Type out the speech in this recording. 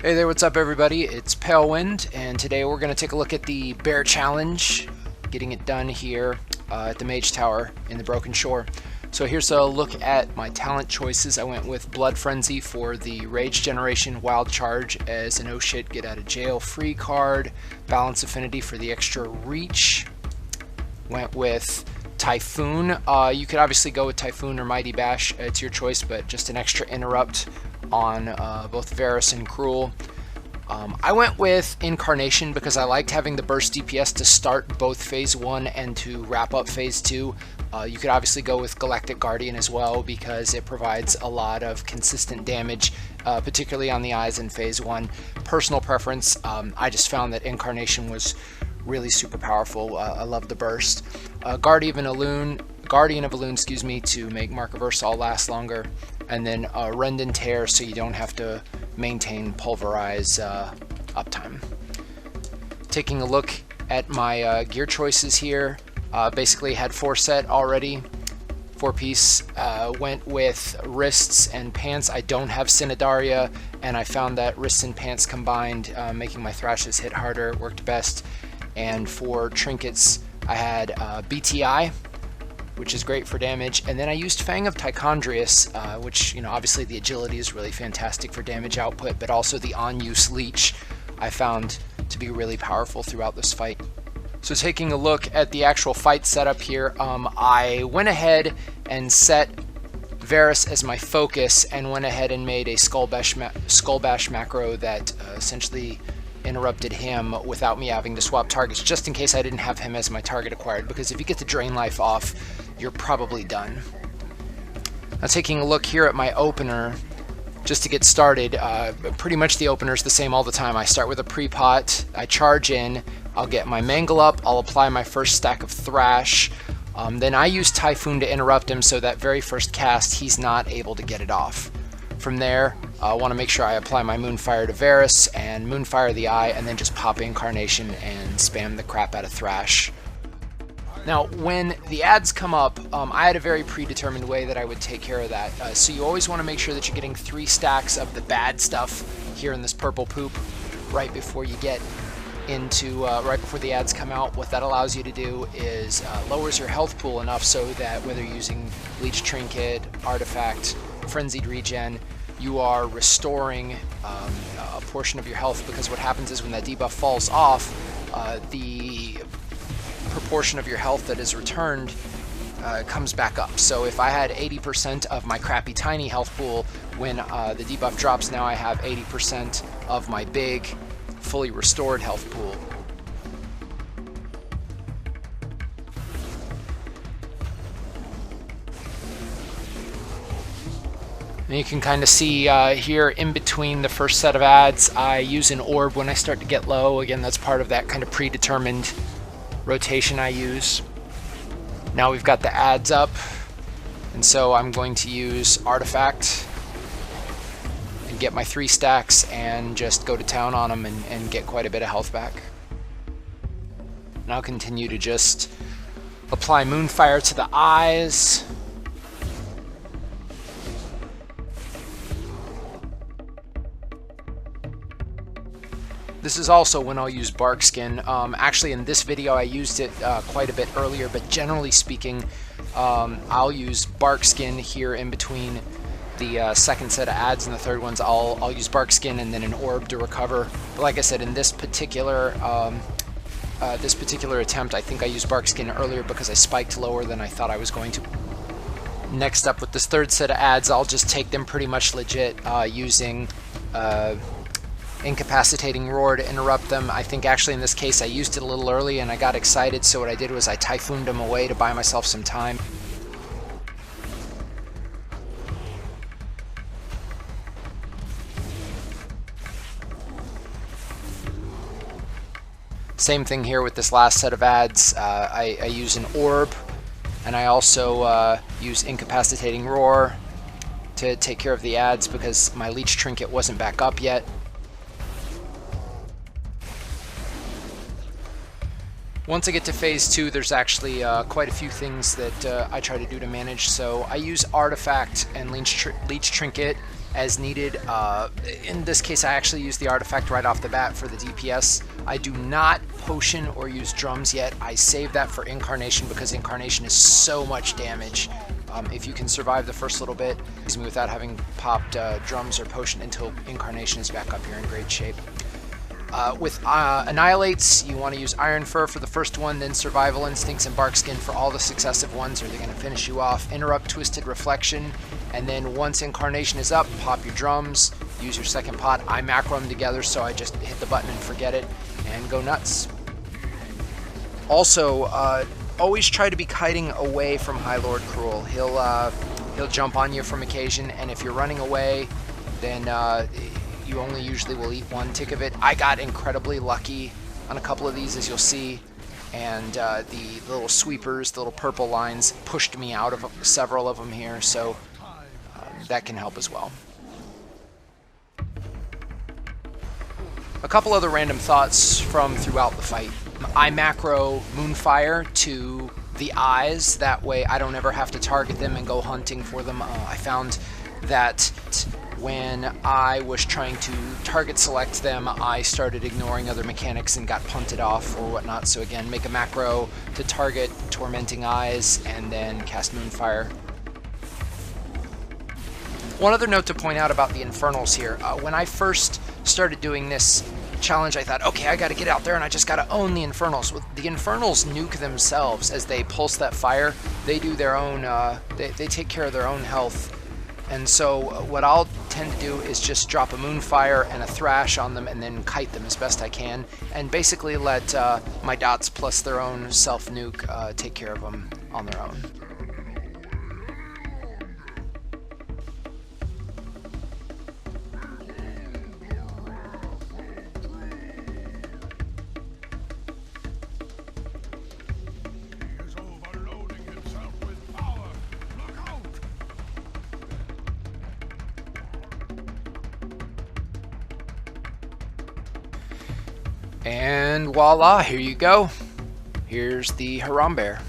Hey there, what's up everybody? It's Pale Wind, and today we're going to take a look at the Bear Challenge, getting it done here at the Mage Tower in the Broken Shore. So here's a look at my talent choices. I went with Blood Frenzy for the Rage Generation Wild Charge as an oh shit get out of jail free card, Balance Affinity for the extra reach. Went with Typhoon. You could obviously go with Typhoon or Mighty Bash, it's your choice, but just an extra interrupt on both Varus and Cruel. I went with Incarnation because I liked having the burst DPS to start both Phase 1 and to wrap up Phase 2. You could obviously go with Galactic Guardian as well because it provides a lot of consistent damage, particularly on the eyes in Phase 1. Personal preference, I just found that Incarnation was really super powerful. I love the burst. Guardian of Elune, excuse me, to make Mark of Ursal last longer, and then Rend and Tear so you don't have to maintain Pulverize uptime. Taking a look at my gear choices here, basically had 4 set already, 4-piece. Went with wrists and pants. I don't have Synodaria, and I found that wrists and pants combined, making my thrashes hit harder, worked best. And for trinkets, I had BTI, which is great for damage, and then I used Fang of Tichondrius, which, you know, obviously the agility is really fantastic for damage output, but also the on-use leech I found to be really powerful throughout this fight. So taking a look at the actual fight setup here, I went ahead and set Varus as my focus and went ahead and made a Skull Bash macro that essentially interrupted him without me having to swap targets, just in case I didn't have him as my target acquired, because if you get the drain life off, you're probably done. Now taking a look here at my opener, just to get started, pretty much the opener is the same all the time. I start with a pre-pot, I charge in, I'll get my Mangle up, I'll apply my first stack of Thrash, then I use Typhoon to interrupt him so that very first cast he's not able to get it off. From there, I want to make sure I apply my Moonfire to Varus and Moonfire the Eye, and then just pop Incarnation and spam the crap out of Thrash. Now, when the ads come up, I had a very predetermined way that I would take care of that. So you always want to make sure that you're getting 3 stacks of the bad stuff here in this purple poop right before you get into, right before the ads come out. What that allows you to do is lowers your health pool enough so that whether you're using Bleach Trinket, Artifact, Frenzied Regen, you are restoring a portion of your health, because what happens is when that debuff falls off, the proportion of your health that is returned comes back up. So if I had 80% of my crappy tiny health pool when the debuff drops, now I have 80% of my big fully restored health pool. And you can kind of see here in between the first set of ads, I use an orb when I start to get low. Again, that's part of that kind of predetermined rotation I use. Now we've got the ads up, and so I'm going to use Artifact and get my 3 stacks and just go to town on them and get quite a bit of health back. And I'll continue to just apply Moonfire to the eyes. This is also when I'll use Barkskin. Actually, in this video I used it quite a bit earlier, but generally speaking, I'll use Barkskin here in between the second set of ads and the third ones. I'll use Barkskin and then an orb to recover. But like I said, in this particular attempt, I think I used Barkskin earlier because I spiked lower than I thought I was going to. Next up, with this third set of ads, I'll just take them pretty much legit using Incapacitating Roar to interrupt them. I think actually in this case I used it a little early and I got excited, so what I did was I Typhooned them away to buy myself some time. Same thing here with this last set of ads. I use an orb, and I also use Incapacitating Roar to take care of the ads because my Leech Trinket wasn't back up yet. Once I get to phase 2, there's actually quite a few things that I try to do to manage. So I use Artifact and Leech Trinket as needed. In this case, I actually used the artifact right off the bat for the DPS. I do not potion or use drums yet. I save that for Incarnation because Incarnation is so much damage. If you can survive the first little bit without having popped drums or potion until Incarnation is back up, you're in great shape. With Annihilates, you want to use Iron Fur for the first one, then Survival Instincts and Barkskin for all the successive ones, or they're going to finish you off. Interrupt Twisted Reflection, and then once Incarnation is up, pop your drums, use your second pot. I macro them together, so I just hit the button and forget it, and go nuts. Also, always try to be kiting away from High Lord Cruel. He'll jump on you from occasion, and if you're running away, then you only usually will eat one tick of it. I got incredibly lucky on a couple of these, as you'll see, and the little sweepers, the little purple lines, pushed me out of several of them here, so that can help as well. A couple other random thoughts from throughout the fight. I macro Moonfire to the eyes, that way I don't ever have to target them and go hunting for them. I found that when I was trying to target select them, I started ignoring other mechanics and got punted off or whatnot. So again, make a macro to target Tormenting Eyes and then cast Moonfire. One other note to point out about the Infernals here. When I first started doing this challenge, I thought, okay, I gotta get out there and I just gotta own the Infernals. The Infernals nuke themselves as they pulse that fire. They do their own, they take care of their own health. And so what I'll tend to do is just drop a Moonfire and a Thrash on them and then kite them as best I can, and basically let my dots plus their own self-nuke take care of them on their own. And voila, here you go. Here's the Harambe.